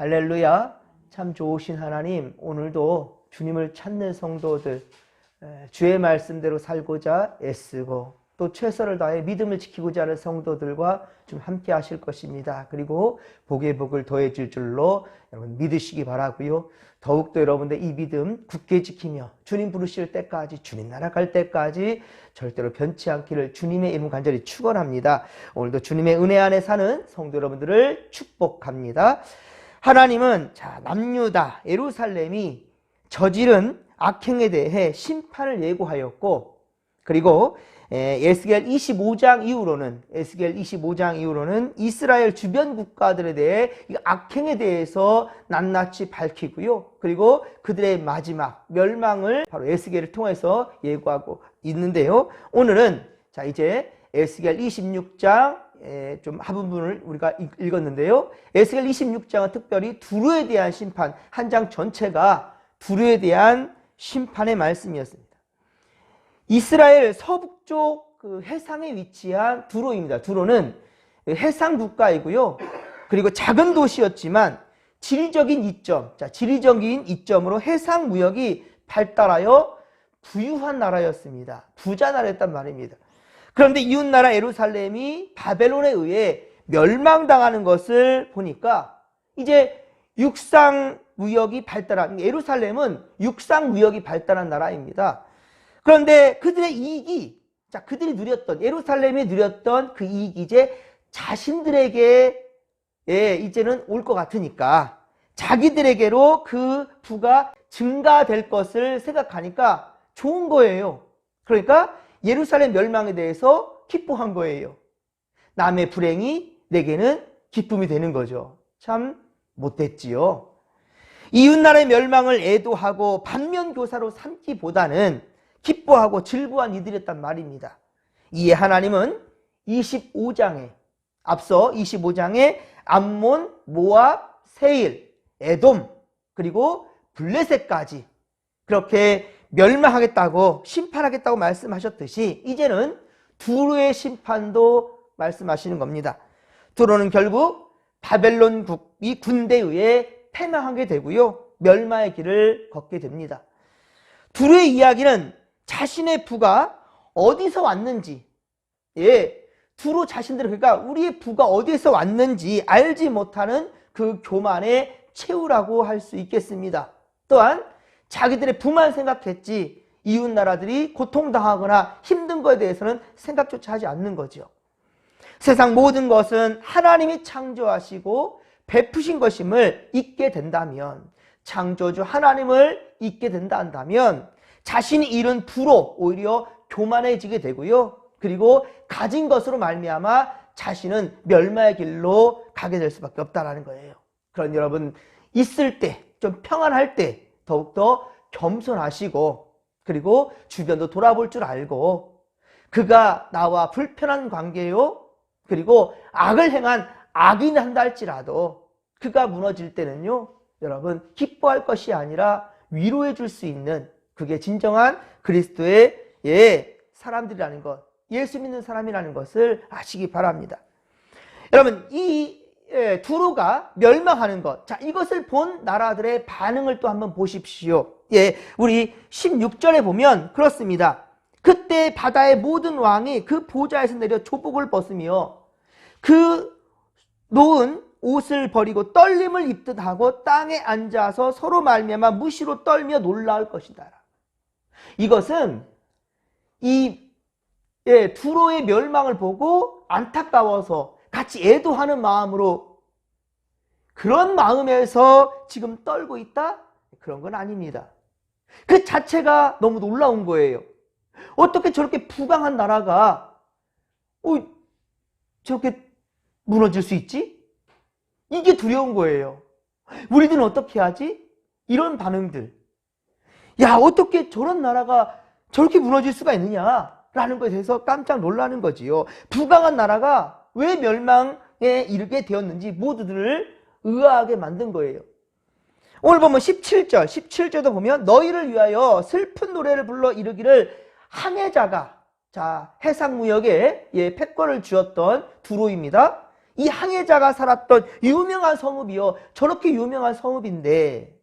할렐루야. 참 좋으신 하나님, 오늘도 주님을 찾는 성도들, 주의 말씀대로 살고자 애쓰고 또 최선을 다해 믿음을 지키고자 하는 성도들과 좀 함께 하실 것입니다. 그리고 복의 복을 더해 줄 줄로 여러분 믿으시기 바라고요. 더욱더 여러분들 이 믿음 굳게 지키며 주님 부르실 때까지, 주님 나라 갈 때까지 절대로 변치 않기를 주님의 이름 간절히 축원합니다. 오늘도 주님의 은혜 안에 사는 성도 여러분들을 축복합니다. 하나님은 남유다 예루살렘이 저지른 악행에 대해 심판을 예고하였고, 그리고 에스겔 25장 이후로는 이스라엘 주변 국가들에 대해 이 악행에 대해서 낱낱이 밝히고요. 그리고 그들의 마지막 멸망을 바로 에스겔을 통해서 예고하고 있는데요. 오늘은 이제 에스겔 26장 좀 하부분을 우리가 읽었는데요. 에스겔 26장은 특별히 두루에 대한 심판, 한 장 전체가 두루에 대한 심판의 말씀이었습니다. 이스라엘 서북쪽 그 해상에 위치한 두로입니다. 두로는 해상 국가이고요. 그리고 작은 도시였지만 지리적인 이점으로 해상 무역이 발달하여 부유한 나라였습니다. 부자 나라였단 말입니다. 그런데 이웃나라 예루살렘이 바벨론에 의해 멸망당하는 것을 보니까 이제 육상 무역이 발달한, 예루살렘은 육상 무역이 발달한 나라입니다. 그런데 그들의 이익이, 예루살렘이 누렸던 그 이익이 이제 자신들에게 이제는 올 것 같으니까 자기들에게로 그 부가 증가될 것을 생각하니까 좋은 거예요. 그러니까 예루살렘 멸망에 대해서 기뻐한 거예요. 남의 불행이 내게는 기쁨이 되는 거죠. 참 못됐지요. 이웃나라의 멸망을 애도하고 반면교사로 삼기보다는 기뻐하고 즐거워한 이들이었단 말입니다. 이에 하나님은 앞서 25장에 암몬, 모압, 세일, 에돔, 그리고 블레셋까지 그렇게 멸망하겠다고, 심판하겠다고 말씀하셨듯이 이제는 두루의 심판도 말씀하시는 겁니다. 두루는 결국 바벨론 이 군대에 의해 패망하게 되고요. 멸망의 길을 걷게 됩니다. 두루의 이야기는 자신의 부가 어디서 왔는지, 두루 자신들, 그러니까 우리의 부가 어디서 왔는지 알지 못하는 그 교만의 최후라고 할 수 있겠습니다. 또한 자기들의 부만 생각했지 이웃 나라들이 고통당하거나 힘든 것에 대해서는 생각조차 하지 않는 거죠. 세상 모든 것은 하나님이 창조하시고 베푸신 것임을 잊게 된다면, 창조주 하나님을 잊게 된다 한다면 자신이 잃은 부로 오히려 교만해지게 되고요. 그리고 가진 것으로 말미암아 자신은 멸망의 길로 가게 될 수밖에 없다라는 거예요. 그런 여러분, 있을 때, 좀 평안할 때 더욱더 겸손하시고, 그리고 주변도 돌아볼 줄 알고, 그가 나와 불편한 관계요, 그리고 악을 행한 악인을 한다 할지라도 그가 무너질 때는요, 여러분 기뻐할 것이 아니라 위로해 줄 수 있는, 그게 진정한 그리스도의 사람들이라는 것, 예수 믿는 사람이라는 것을 아시기 바랍니다. 여러분, 이 두루가 멸망하는 것, 이것을 본 나라들의 반응을 또 한번 보십시오. 우리 16절에 보면 그렇습니다. 그때 바다의 모든 왕이 그 보좌에서 내려 조복을 벗으며 그 놓은 옷을 버리고 떨림을 입듯 하고 땅에 앉아서 서로 말미암아 무시로 떨며 놀라울 것이다. 이것은 이 두로의 멸망을 보고 안타까워서 같이 애도하는 마음으로, 그런 마음에서 지금 떨고 있다? 그런 건 아닙니다. 그 자체가 너무 놀라운 거예요. 어떻게 저렇게 부강한 나라가 저렇게 무너질 수 있지? 이게 두려운 거예요. 우리들은 어떻게 하지? 이런 반응들. 야, 어떻게 저런 나라가 저렇게 무너질 수가 있느냐라는 것에 대해서 깜짝 놀라는 거지요. 부강한 나라가 왜 멸망에 이르게 되었는지 모두들을 의아하게 만든 거예요. 오늘 보면 17절도 보면 너희를 위하여 슬픈 노래를 불러 이르기를 항해자가, 해상무역에 패권을 주었던 두로입니다. 이 항해자가 살았던 유명한 성읍이요. 저렇게 유명한 성읍인데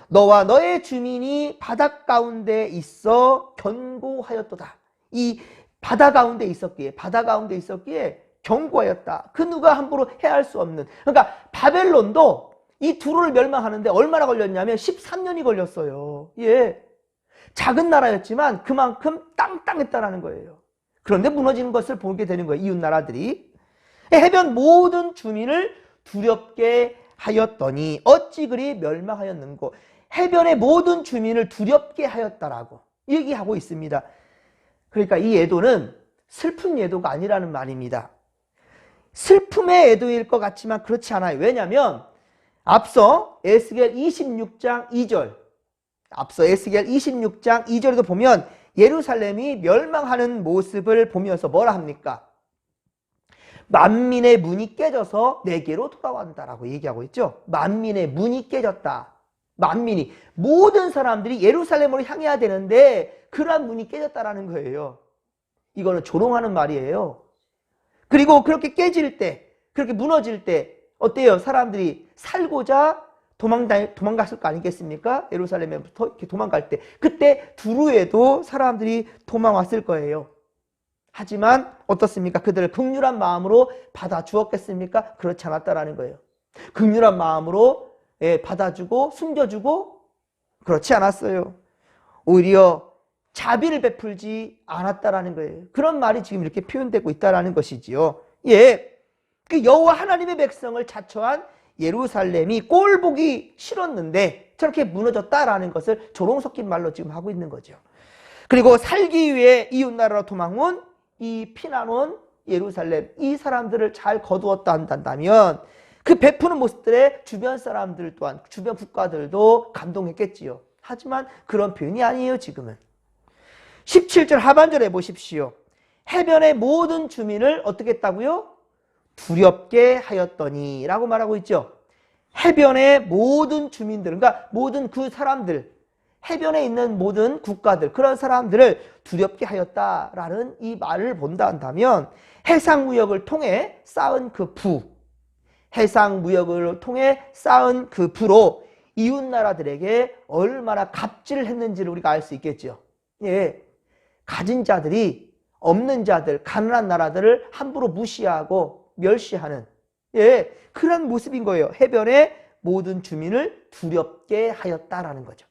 너와 너의 주민이 바다 가운데 있어 견고하였도다. 이 바다 가운데 있었기에 견고하였다. 그 누가 함부로 해할 수 없는. 그러니까 바벨론도 이 두로를 멸망하는데 얼마나 걸렸냐면 13년이 걸렸어요. 예. 작은 나라였지만 그만큼 땅땅했다라는 거예요. 그런데 무너지는 것을 보게 되는 거예요. 이웃 나라들이. 해변 모든 주민을 두렵게 하였더니 어찌 그리 멸망하였는고. 해변의 모든 주민을 두렵게 하였다라고 얘기하고 있습니다. 그러니까 이 애도는 슬픈 애도가 아니라는 말입니다. 슬픔의 애도일 것 같지만 그렇지 않아요. 왜냐하면 앞서 에스겔 26장 2절 앞서 에스겔 26장 2절에도 보면 예루살렘이 멸망하는 모습을 보면서 뭐라 합니까? 만민의 문이 깨져서 내게로 돌아간다라고 얘기하고 있죠. 만민의 문이 깨졌다. 만민이 모든 사람들이 예루살렘으로 향해야 되는데 그러한 문이 깨졌다라는 거예요. 이거는 조롱하는 말이에요. 그리고 그렇게 깨질 때, 그렇게 무너질 때 어때요? 사람들이 살고자 도망갔을 거 아니겠습니까? 예루살렘에부터 이렇게 도망갈 때. 그때 두루에도 사람들이 도망왔을 거예요. 하지만 어떻습니까? 그들을 긍휼한 마음으로 받아주었겠습니까? 그렇지 않았다라는 거예요. 긍휼한 마음으로 받아주고 숨겨주고 그렇지 않았어요. 오히려 자비를 베풀지 않았다라는 거예요. 그런 말이 지금 이렇게 표현되고 있다라는 것이지요. 예, 그 여호와 하나님의 백성을 자처한 예루살렘이 꼴 보기 싫었는데 저렇게 무너졌다라는 것을 조롱 섞인 말로 지금 하고 있는 거죠. 그리고 살기 위해 이웃 나라로 도망온 이 피난 온 예루살렘, 이 사람들을 잘 거두었다 한다면 그 베푸는 모습들에 주변 사람들 또한 주변 국가들도 감동했겠지요. 하지만 그런 표현이 아니에요. 지금은 17절 하반절에 보십시오. 해변의 모든 주민을 어떻게 했다고요? 두렵게 하였더니 라고 말하고 있죠. 해변의 모든 주민들, 그러니까 모든 그 사람들, 해변에 있는 모든 국가들, 그런 사람들을 두렵게 하였다라는 이 말을 본다 한다면 해상무역을 통해 쌓은 그 부, 해상무역을 통해 쌓은 그 부로 이웃 나라들에게 얼마나 갑질을 했는지를 우리가 알 수 있겠죠. 예, 가진 자들이 없는 자들, 가난한 나라들을 함부로 무시하고 멸시하는 그런 모습인 거예요. 해변의 모든 주민을 두렵게 하였다라는 거죠.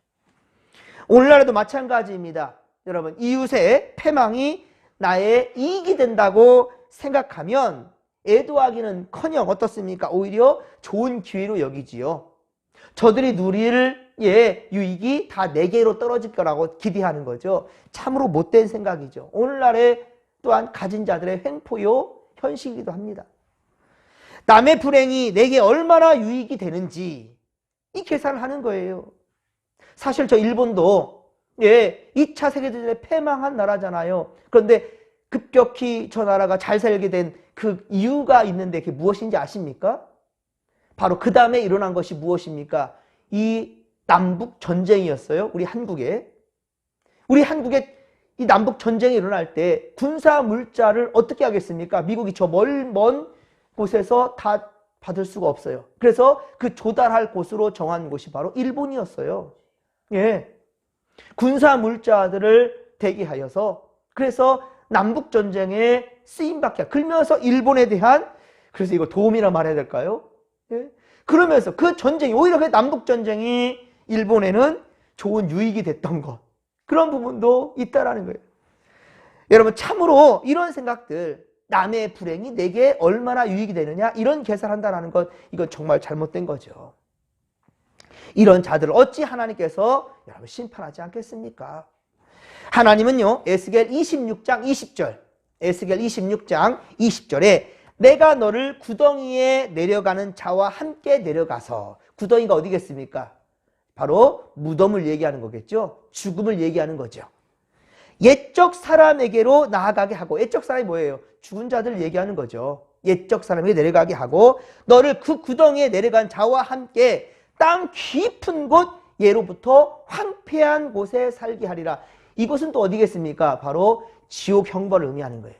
오늘날에도 마찬가지입니다. 여러분, 이웃의 패망이 나의 이익이 된다고 생각하면 애도하기는커녕 어떻습니까? 오히려 좋은 기회로 여기지요. 저들이 누릴 유익이 다 내게로 떨어질 거라고 기대하는 거죠. 참으로 못된 생각이죠. 오늘날에 또한 가진 자들의 횡포요 현실이기도 합니다. 남의 불행이 내게 얼마나 유익이 되는지 이 계산을 하는 거예요. 사실 저 일본도 2차 세계대전에 패망한 나라잖아요. 그런데 급격히 저 나라가 잘 살게 된 그 이유가 있는데 그게 무엇인지 아십니까? 바로 그 다음에 일어난 것이 무엇입니까? 이 남북 전쟁이었어요. 우리 한국에 이 남북 전쟁이 일어날 때 군사 물자를 어떻게 하겠습니까? 미국이 저 먼 곳에서 다 받을 수가 없어요. 그래서 그 조달할 곳으로 정한 곳이 바로 일본이었어요. 예, 군사 물자들을 대기하여서 그래서 남북 전쟁에 쓰임받게 그러면서 일본에 대한 그래서 이거 도움이라 말해야 될까요? 예? 그러면서 그 전쟁이 오히려 그 남북 전쟁이 일본에는 좋은 유익이 됐던 것 그런 부분도 있다라는 거예요. 여러분 참으로 이런 생각들 남의 불행이 내게 얼마나 유익이 되느냐 이런 계산한다라는 것 이건 정말 잘못된 거죠. 이런 자들을 어찌 하나님께서 여러분 심판하지 않겠습니까? 하나님은요 에스겔 26장 20절 에스겔 26장 20절에 내가 너를 구덩이에 내려가는 자와 함께 내려가서 구덩이가 어디겠습니까? 바로 무덤을 얘기하는 거겠죠. 죽음을 얘기하는 거죠. 옛적 사람에게로 나아가게 하고 옛적 사람이 뭐예요? 죽은 자들을 얘기하는 거죠. 옛적 사람에게 내려가게 하고 너를 그 구덩이에 내려간 자와 함께 땅 깊은 곳 예로부터 황폐한 곳에 살게 하리라. 이곳은 또 어디겠습니까? 바로 지옥 형벌을 의미하는 거예요.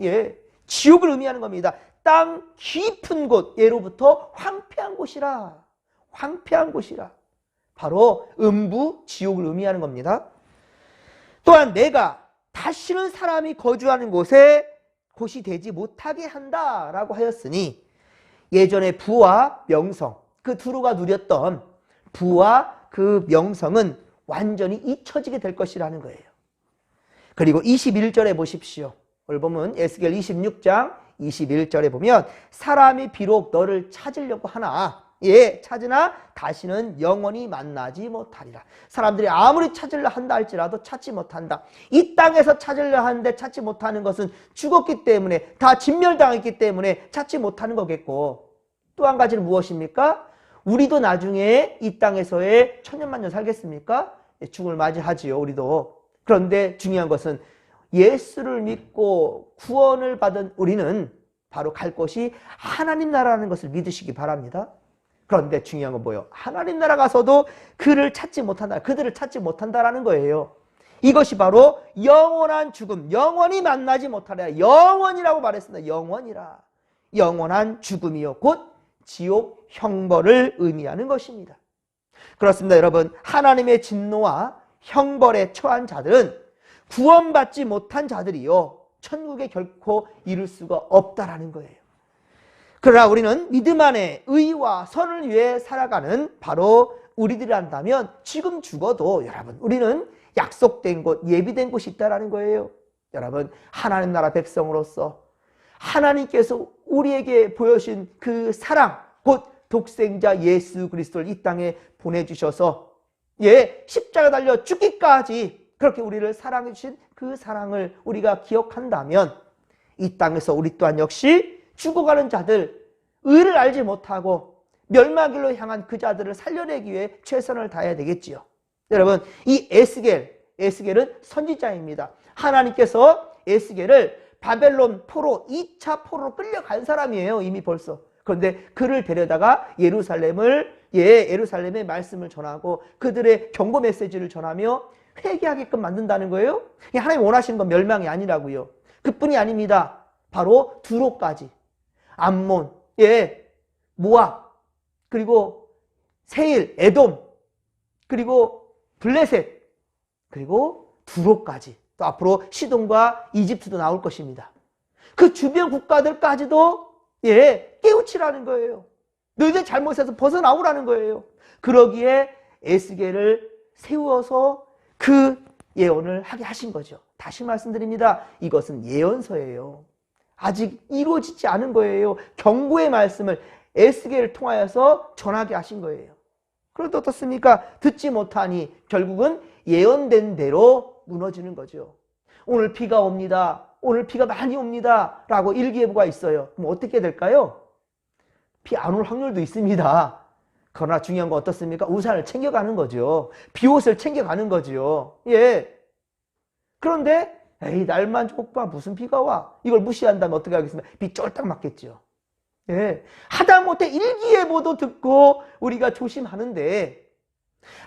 예, 지옥을 의미하는 겁니다. 땅 깊은 곳, 예로부터 황폐한 곳이라. 황폐한 곳이라. 바로 음부, 지옥을 의미하는 겁니다. 또한 내가 다시는 사람이 거주하는 곳이 되지 못하게 한다라고 하였으니 예전에 부와 명성, 그 두루가 누렸던 부와 그 명성은 완전히 잊혀지게 될 것이라는 거예요. 그리고 21절에 보십시오. 오늘 보면 에스겔 26장 21절에 보면 사람이 비록 너를 찾으려고 하나 찾으나 다시는 영원히 만나지 못하리라. 사람들이 아무리 찾으려 한다 할지라도 찾지 못한다. 이 땅에서 찾으려 하는데 찾지 못하는 것은 죽었기 때문에, 다 진멸당했기 때문에 찾지 못하는 거겠고, 또 한 가지는 무엇입니까? 우리도 나중에 이 땅에서의 천년만년 살겠습니까? 죽음을 맞이하지요, 우리도. 그런데 중요한 것은 예수를 믿고 구원을 받은 우리는 바로 갈 곳이 하나님 나라라는 것을 믿으시기 바랍니다. 그런데 중요한 건 뭐예요? 하나님 나라 가서도 그들을 찾지 못한다라는 거예요. 이것이 바로 영원한 죽음, 영원히 만나지 못하리라. 영원이라고 말했습니다. 영원이라. 영원한 죽음이요 곧 지옥 형벌을 의미하는 것입니다. 그렇습니다, 여러분. 하나님의 진노와 형벌에 처한 자들은 구원받지 못한 자들이요 천국에 결코 이룰 수가 없다라는 거예요. 그러나 우리는 믿음 안에 의와 선을 위해 살아가는 바로 우리들이란다면 지금 죽어도 여러분 우리는 약속된 곳, 예비된 곳이 있다라는 거예요. 여러분, 하나님 나라 백성으로서 하나님께서 우리에게 보여주신 그 사랑, 곧 독생자 예수 그리스도를 이 땅에 보내주셔서 십자가 달려 죽기까지 그렇게 우리를 사랑해 주신 그 사랑을 우리가 기억한다면 이 땅에서 우리 또한 역시 죽어가는 자들, 의를 알지 못하고 멸망길로 향한 그 자들을 살려내기 위해 최선을 다해야 되겠지요. 여러분, 이 에스겔은 선지자입니다. 하나님께서 에스겔을 바벨론 포로, 2차 포로로 끌려간 사람이에요, 이미 벌써. 그런데 그를 데려다가 예루살렘의 말씀을 전하고 그들의 경고 메시지를 전하며 회개하게끔 만든다는 거예요. 하나님 원하시는 건 멸망이 아니라고요. 그뿐이 아닙니다. 바로 두로까지, 암몬, 모압, 그리고 세일, 에돔, 그리고 블레셋, 그리고 두로까지, 또 앞으로 시돈과 이집트도 나올 것입니다. 그 주변 국가들까지도 깨우치라는 거예요. 너희들 잘못해서 벗어나오라는 거예요. 그러기에 에스겔을 세워서 그 예언을 하게 하신 거죠. 다시 말씀드립니다. 이것은 예언서예요. 아직 이루어지지 않은 거예요. 경고의 말씀을 에스겔을 통하여서 전하게 하신 거예요. 그런데 어떻습니까? 듣지 못하니 결국은 예언된 대로 무너지는 거죠. 오늘 비가 옵니다. 오늘 비가 많이 옵니다. 라고 일기예보가 있어요. 그럼 어떻게 될까요? 비 안 올 확률도 있습니다. 그러나 중요한 건 어떻습니까? 우산을 챙겨가는 거죠. 비옷을 챙겨가는 거죠. 그런데 날만 좋고 무슨 비가 와. 이걸 무시한다면 어떻게 하겠습니까? 비 쫄딱 맞겠죠. 하다못해 일기예보도 듣고 우리가 조심하는데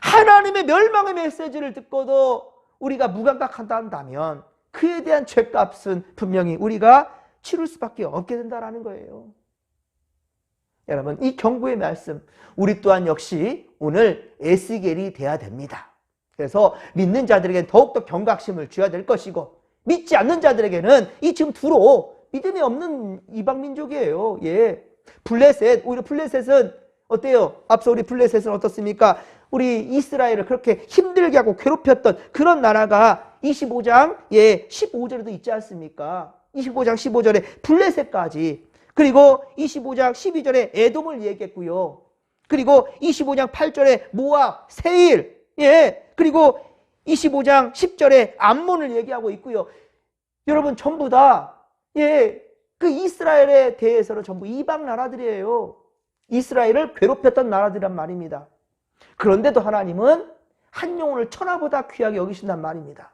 하나님의 멸망의 메시지를 듣고도 우리가 무감각한다면 그에 대한 죄값은 분명히 우리가 치를 수밖에 없게 된다는 거예요. 여러분, 이 경고의 말씀, 우리 또한 역시 오늘 에스겔이 돼야 됩니다. 그래서 믿는 자들에게는 더욱더 경각심을 줘야 될 것이고, 믿지 않는 자들에게는 이 지금 두로 믿음이 없는 이방민족이에요. 블레셋, 오히려 블레셋은 어때요? 앞서 우리 블레셋은 어떻습니까? 우리 이스라엘을 그렇게 힘들게 하고 괴롭혔던 그런 나라가 25장 15절에도 있지 않습니까? 25장 15절에 블레셋까지, 그리고 25장 12절에 에돔을 얘기했고요. 그리고 25장 8절에 모압, 세일, 그리고 25장 10절에 암몬을 얘기하고 있고요. 여러분, 전부 다 그 이스라엘에 대해서는 전부 이방 나라들이에요. 이스라엘을 괴롭혔던 나라들이란 말입니다. 그런데도 하나님은 한 영혼을 천하보다 귀하게 여기신단 말입니다.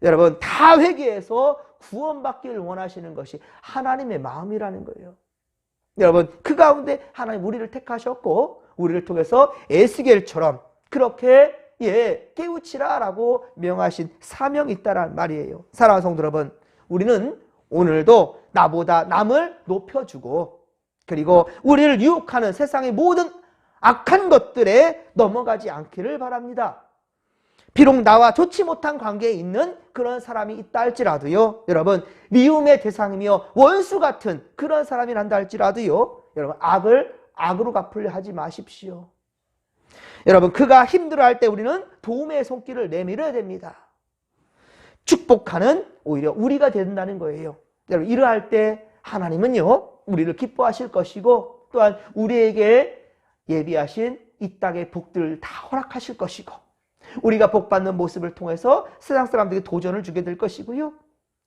여러분, 다 회개해서 구원받기를 원하시는 것이 하나님의 마음이라는 거예요. 여러분, 그 가운데 하나님 우리를 택하셨고 우리를 통해서 에스겔처럼 그렇게 깨우치라라고 명하신 사명이 있다란 말이에요. 사랑하는 성도 여러분, 우리는 오늘도 나보다 남을 높여주고 그리고 우리를 유혹하는 세상의 모든 악한 것들에 넘어가지 않기를 바랍니다. 비록 나와 좋지 못한 관계에 있는 그런 사람이 있다 할지라도요, 여러분, 미움의 대상이며 원수 같은 그런 사람이란다 할지라도요, 여러분, 악을 악으로 갚으려 하지 마십시오. 여러분, 그가 힘들어할 때 우리는 도움의 손길을 내밀어야 됩니다. 축복하는 오히려 우리가 된다는 거예요. 여러분, 이러할 때 하나님은요, 우리를 기뻐하실 것이고 또한 우리에게 예비하신 이 땅의 복들을 다 허락하실 것이고 우리가 복받는 모습을 통해서 세상 사람들에게 도전을 주게 될 것이고요.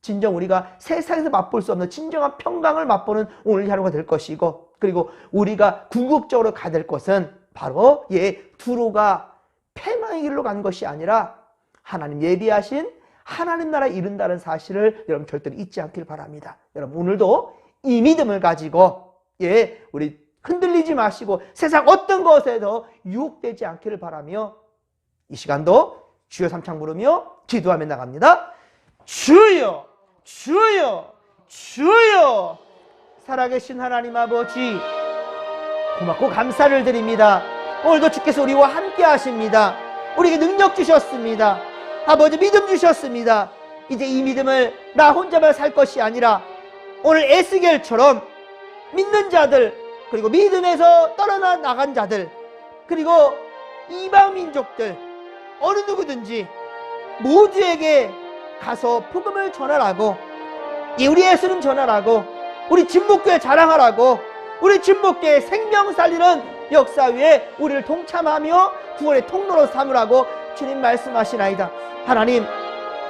진정 우리가 세상에서 맛볼 수 없는 진정한 평강을 맛보는 오늘 하루가 될 것이고 그리고 우리가 궁극적으로 가야 될 것은 바로 두로가 패망의 길로 간 것이 아니라 하나님 예비하신 하나님 나라에 이른다는 사실을 여러분 절대로 잊지 않길 바랍니다. 여러분 오늘도 이 믿음을 가지고 우리 흔들리지 마시고 세상 어떤 것에도 유혹되지 않기를 바라며 이 시간도 주여 삼창 부르며 기도하며 나갑니다. 주여 주여 주여 살아계신 하나님 아버지 고맙고 감사를 드립니다. 오늘도 주께서 우리와 함께 하십니다. 우리에게 능력 주셨습니다. 아버지 믿음 주셨습니다. 이제 이 믿음을 나 혼자만 살 것이 아니라 오늘 에스겔처럼 믿는 자들 그리고 믿음에서 떨어져 나간 자들 그리고 이방 민족들 어느 누구든지 모두에게 가서 복음을 전하라고 우리 예수님 전하라고 우리 진목교회 자랑하라고 우리 진목교회 생명 살리는 역사 위에 우리를 동참하며 구원의 통로로 삼으라고 주님 말씀하시나이다. 하나님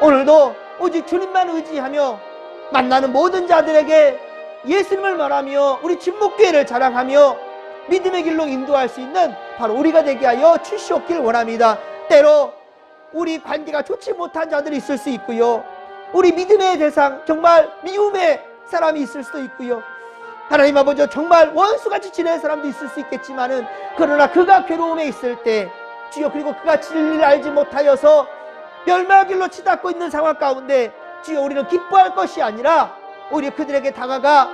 오늘도 오직 주님만 의지하며 만나는 모든 자들에게 예수님을 말하며 우리 진목교회를 자랑하며 믿음의 길로 인도할 수 있는 바로 우리가 되게 하여 주시옵기를 원합니다. 때로 우리 관계가 좋지 못한 자들이 있을 수 있고요. 우리 믿음의 대상 정말 미움의 사람이 있을 수도 있고요. 하나님 아버지 정말 원수같이 지내는 사람도 있을 수 있겠지만은 그러나 그가 괴로움에 있을 때 주여 그리고 그가 진리를 알지 못하여서 멸망의 길로 치닫고 있는 상황 가운데 주여 우리는 기뻐할 것이 아니라 오히려 그들에게 다가가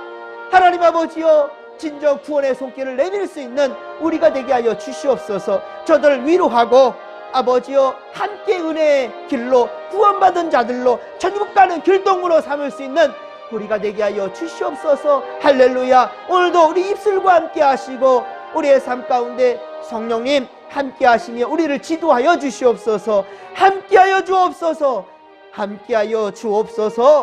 하나님 아버지여 진정 구원의 손길을 내밀 수 있는 우리가 되게 하여 주시옵소서. 저들을 위로하고 아버지여 함께 은혜의 길로 구원받은 자들로 천국 가는 길동무로 삼을 수 있는 우리가 되게 하여 주시옵소서. 할렐루야. 오늘도 우리 입술과 함께 하시고 우리의 삶 가운데 성령님 함께 하시며 우리를 지도하여 주시옵소서. 함께 하여 주옵소서. 함께 하여 주옵소서.